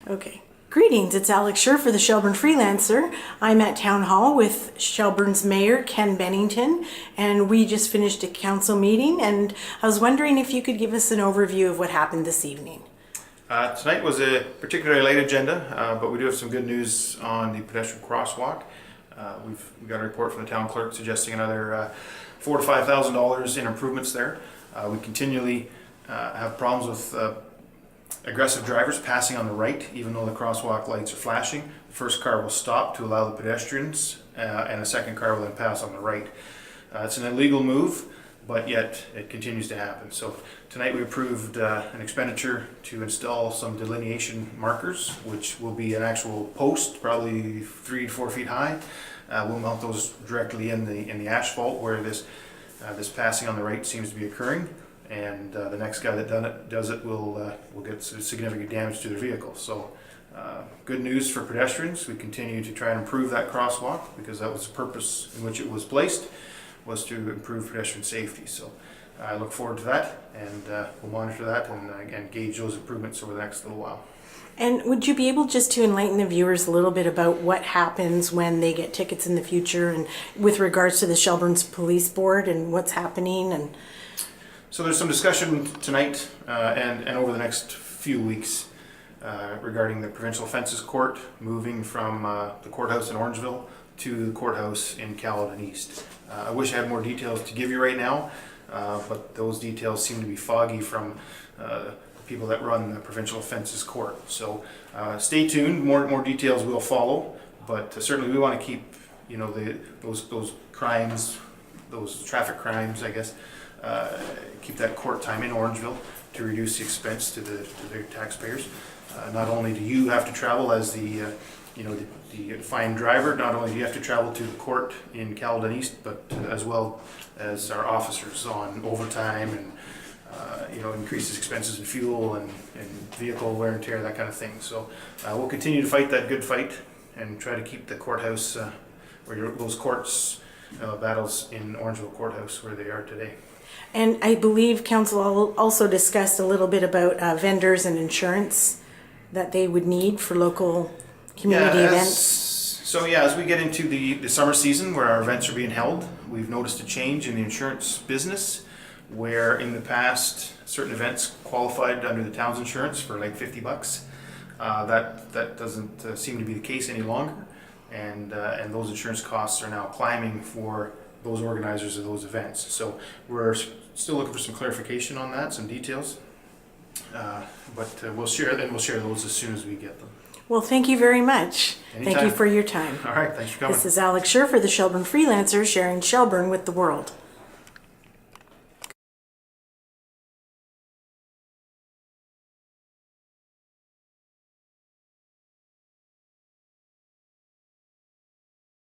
Okay. Greetings, it's Alex Scher for the Shelburne Freelancer. I'm at Town Hall with Shelburne's Mayor, Ken Bennington, and we just finished a council meeting, and I was wondering if you could give us an overview of what happened this evening. Tonight was a particularly light agenda, but we do have some good news on the pedestrian crosswalk. We got a report from the town clerk suggesting another $4,000 to $5,000 in improvements there. We continually have problems with aggressive drivers passing on the right, even though the crosswalk lights are flashing. The first car will stop to allow the pedestrians, and the second car will then pass on the right. It's an illegal move, but yet it continues to happen. So tonight we approved an expenditure to install some delineation markers, which will be an actual post, probably 3 to 4 feet high. We'll mount those directly in the asphalt where this passing on the right seems to be occurring. And the next guy that does it will get significant damage to their vehicle. So good news for pedestrians. We continue to try and improve that crosswalk because that was the purpose in which it was placed, was to improve pedestrian safety. So I look forward to that, and we'll monitor that and gauge those improvements over the next little while. And would you be able just to enlighten the viewers a little bit about what happens when they get tickets in the future, and with regards to the Shelburne's Police Board and what's happening? And so there's some discussion tonight and over the next few weeks regarding the Provincial Offences Court moving from the courthouse in Orangeville to the courthouse in Caledon East. I wish I had more details to give you right now, but those details seem to be foggy from the people that run the Provincial Offences Court. So stay tuned, more details will follow, but certainly we want to keep those crimes, those traffic crimes, I guess, keep that court time in Orangeville to reduce the expense to their taxpayers. Not only do you have to travel as the fine driver, not only do you have to travel to the court in Caledon East, but as well as our officers on overtime and increases expenses in fuel and vehicle wear and tear, that kind of thing. So we'll continue to fight that good fight and try to keep the courthouse those courts battles in Orangeville Courthouse where they are today. And I believe council also discussed a little bit about vendors and insurance that they would need for local community events. So as we get into the summer season where our events are being held, we've noticed a change in the insurance business, where in the past certain events qualified under the town's insurance for like $50. That doesn't seem to be the case any longer, and those insurance costs are now climbing for those organizers of those events. So we're still looking for some clarification on that, some details, but we'll share those as soon as we get them. Well, thank you very much. Anytime. Thank you for your time. All right, thanks for coming. This is Alex Scher for the Shelburne Freelancer, sharing Shelburne with the world.